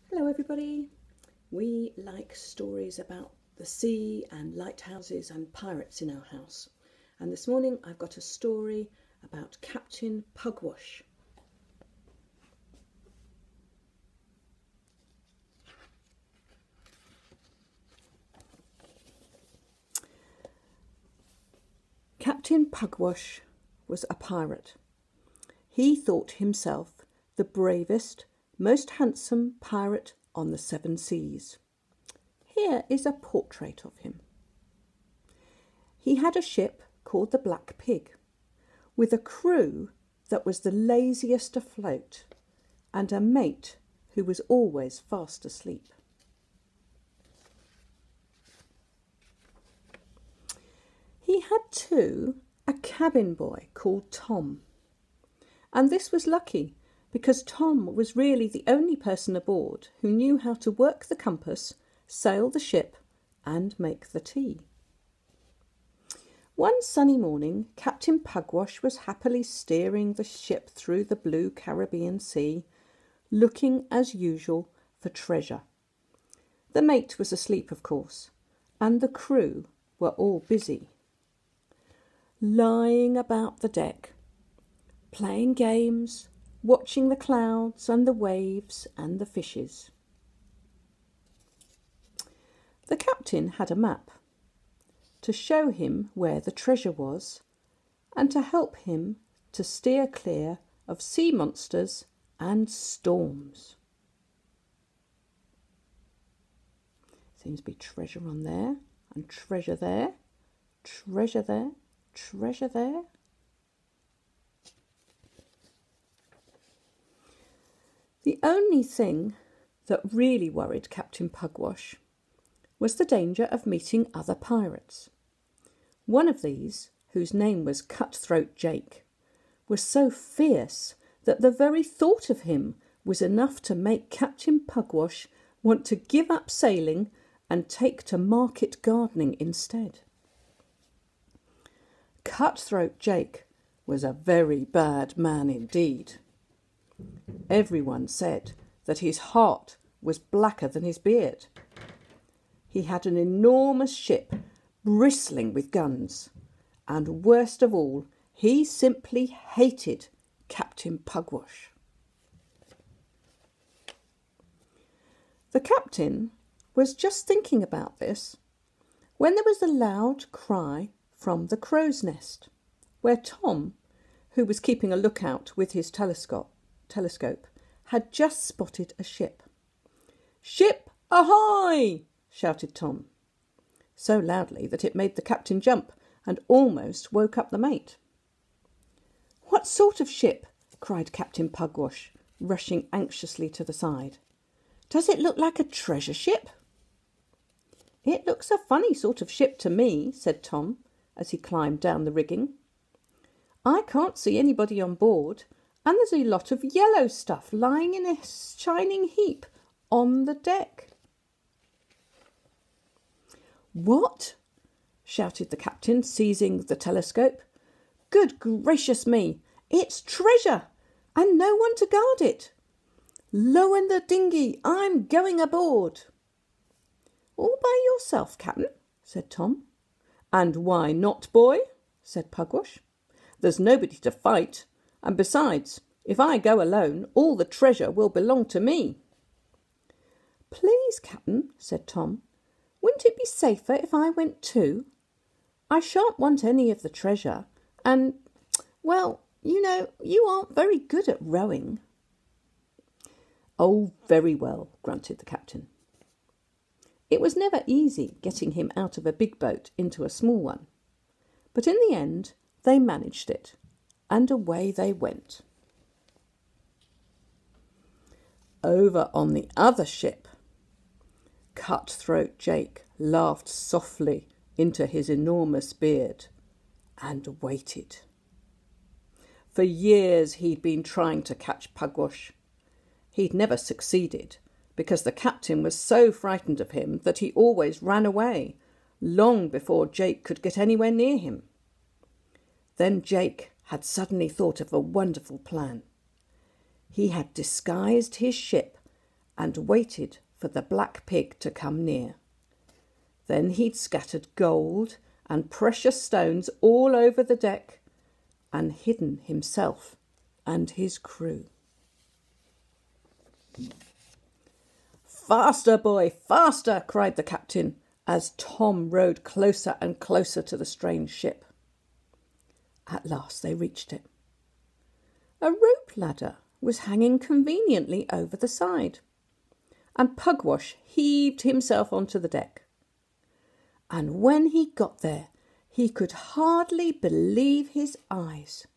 Hello everybody. We like stories about the sea and lighthouses and pirates in our house. And this morning I've got a story about Captain Pugwash. Captain Pugwash was a pirate. He thought himself the bravest, most handsome pirate on the seven seas. Here is a portrait of him. He had a ship called the Black Pig, with a crew that was the laziest afloat, and a mate who was always fast asleep. He had too a cabin boy called Tom, and this was lucky because Tom was really the only person aboard who knew how to work the compass, sail the ship, and make the tea. One sunny morning, Captain Pugwash was happily steering the ship through the blue Caribbean Sea, looking as usual for treasure. The mate was asleep, of course, and the crew were all busy, lying about the deck, playing games, watching the clouds and the waves and the fishes. The captain had a map to show him where the treasure was and to help him to steer clear of sea monsters and storms. Seems to be treasure on there and treasure there, treasure there, treasure there. The only thing that really worried Captain Pugwash was the danger of meeting other pirates. One of these, whose name was Cutthroat Jake, was so fierce that the very thought of him was enough to make Captain Pugwash want to give up sailing and take to market gardening instead. Cutthroat Jake was a very bad man indeed. Everyone said that his heart was blacker than his beard. He had an enormous ship bristling with guns, and worst of all, he simply hated Captain Pugwash. The captain was just thinking about this when there was a loud cry from the crow's nest, where Tom, who was keeping a lookout with his telescope, had just spotted a ship. "Ship ahoy!" shouted Tom, so loudly that it made the captain jump and almost woke up the mate. "What sort of ship?" cried Captain Pugwash, rushing anxiously to the side. "Does it look like a treasure ship?" "It looks a funny sort of ship to me," said Tom, as he climbed down the rigging. "I can't see anybody on board, and there's a lot of yellow stuff lying in a shining heap on the deck." "What?" shouted the captain, seizing the telescope. "Good gracious me, it's treasure, and no one to guard it! Lower the dinghy, I'm going aboard." "All by yourself, Captain?" said Tom. "And why not, boy?" said Pugwash. "There's nobody to fight, and besides, if I go alone, all the treasure will belong to me." "Please, Captain," said Tom, "wouldn't it be safer if I went too? I shan't want any of the treasure, and, well, you know, you aren't very good at rowing." "Oh, very well," grunted the captain. It was never easy getting him out of a big boat into a small one, but in the end they managed it, and away they went. Over on the other ship, Cutthroat Jake laughed softly into his enormous beard and waited. For years he'd been trying to catch Pugwash. He'd never succeeded because the captain was so frightened of him that he always ran away, long before Jake could get anywhere near him. Then Jake had suddenly thought of a wonderful plan. He had disguised his ship and waited for the black pig to come near. Then he'd scattered gold and precious stones all over the deck and hidden himself and his crew. "Faster, boy, faster!" cried the captain as Tom rowed closer and closer to the strange ship. At last they reached it. A rope ladder was hanging conveniently over the side, and Pugwash heaved himself onto the deck. And when he got there, he could hardly believe his eyes.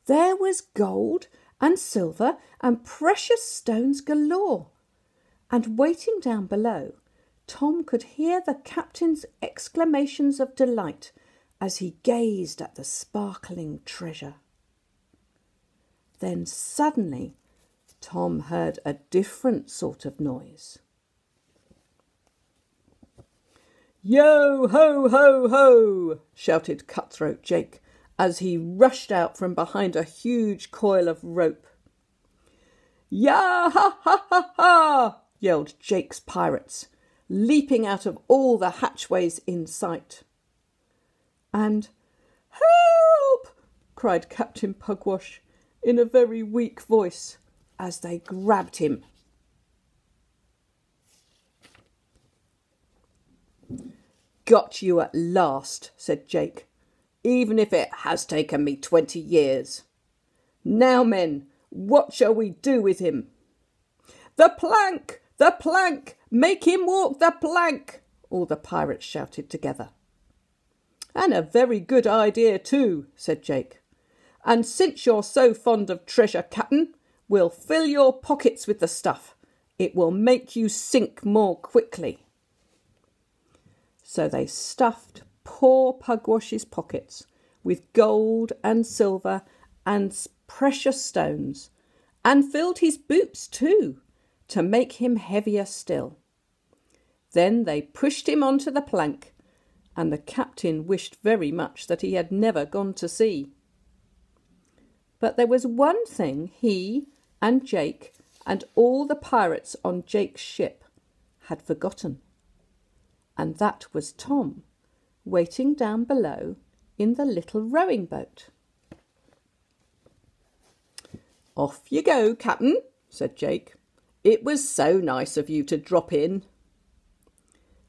There was gold and silver and precious stones galore, and waiting down below, Tom could hear the captain's exclamations of delight as he gazed at the sparkling treasure. Then suddenly Tom heard a different sort of noise. "Yo, ho, ho, ho!" shouted Cutthroat Jake as he rushed out from behind a huge coil of rope. "Ya, ha, ha, ha, ha!" yelled Jake's pirates, leaping out of all the hatchways in sight. And "Help!" cried Captain Pugwash in a very weak voice as they grabbed him. "Got you at last," said Jake, "even if it has taken me 20 years. Now, men, what shall we do with him?" "The plank! The plank! Make him walk the plank!" all the pirates shouted together. "And a very good idea too," said Jake. "And since you're so fond of treasure, Captain, we'll fill your pockets with the stuff. It will make you sink more quickly." So they stuffed poor Pugwash's pockets with gold and silver and precious stones, and filled his boots too, to make him heavier still. Then they pushed him onto the plank, and the captain wished very much that he had never gone to sea. But there was one thing he and Jake and all the pirates on Jake's ship had forgotten, and that was Tom, waiting down below in the little rowing boat. "Off you go, Captain," said Jake. "It was so nice of you to drop in."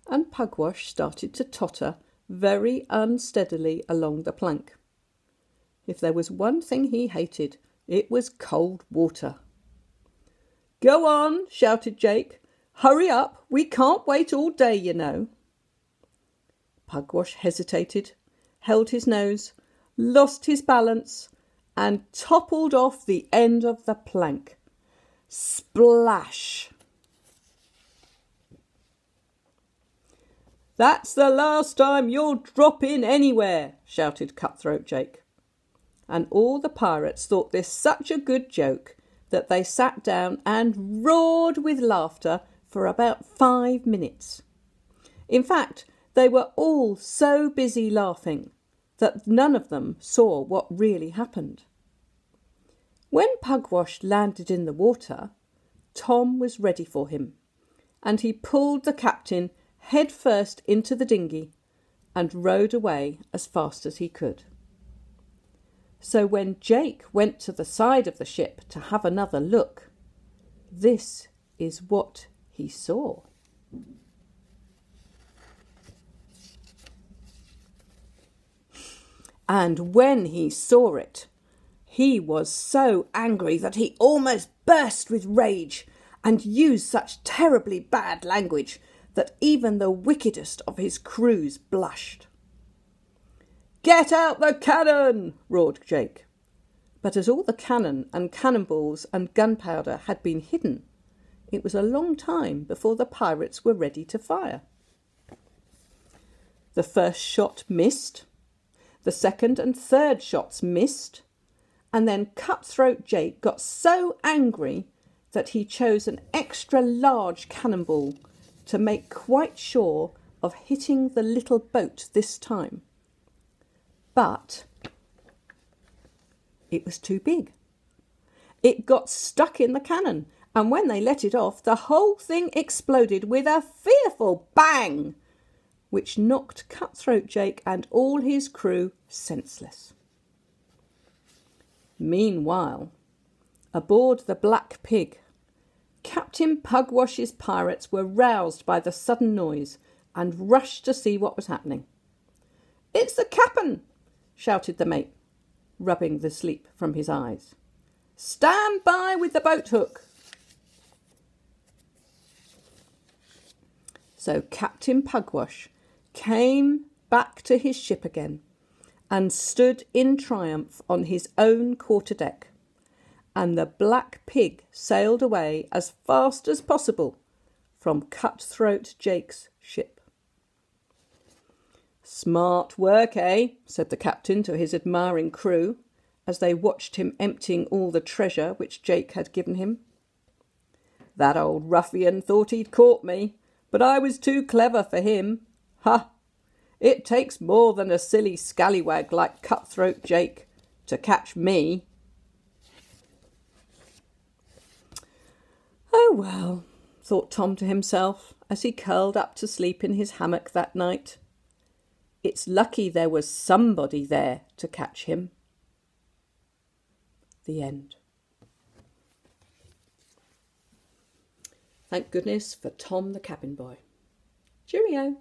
And Pugwash started to totter very unsteadily along the plank. If there was one thing he hated, it was cold water. "Go on," shouted Jake. "Hurry up, we can't wait all day, you know." Pugwash hesitated, held his nose, lost his balance, and toppled off the end of the plank. Splash! "That's the last time you'll drop in anywhere," shouted Cutthroat Jake. And all the pirates thought this such a good joke that they sat down and roared with laughter for about 5 minutes. In fact, they were all so busy laughing that none of them saw what really happened. When Pugwash landed in the water, Tom was ready for him, and he pulled the captain head first into the dinghy and rowed away as fast as he could. So when Jake went to the side of the ship to have another look, this is what he saw. And when he saw it, he was so angry that he almost burst with rage and used such terribly bad language that even the wickedest of his crews blushed. "Get out the cannon!" roared Jake. But as all the cannon and cannonballs and gunpowder had been hidden, it was a long time before the pirates were ready to fire. The first shot missed, the second and third shots missed, and then Cutthroat Jake got so angry that he chose an extra large cannonball to make quite sure of hitting the little boat this time. But it was too big. It got stuck in the cannon and when they let it off, the whole thing exploded with a fearful bang, which knocked Cutthroat Jake and all his crew senseless. Meanwhile, aboard the Black Pig, Captain Pugwash's pirates were roused by the sudden noise and rushed to see what was happening. "It's the cap'n!" shouted the mate, rubbing the sleep from his eyes. "Stand by with the boat hook." So Captain Pugwash came back to his ship again and stood in triumph on his own quarter-deck, and the Black Pig sailed away as fast as possible from Cutthroat Jake's ship. "Smart work, eh?" said the captain to his admiring crew as they watched him emptying all the treasure which Jake had given him. "That old ruffian thought he'd caught me, but I was too clever for him. Ha! It takes more than a silly scallywag like Cutthroat Jake to catch me." "Oh, well," thought Tom to himself as he curled up to sleep in his hammock that night. "It's lucky there was somebody there to catch him." The end. Thank goodness for Tom the cabin boy. Cheerio.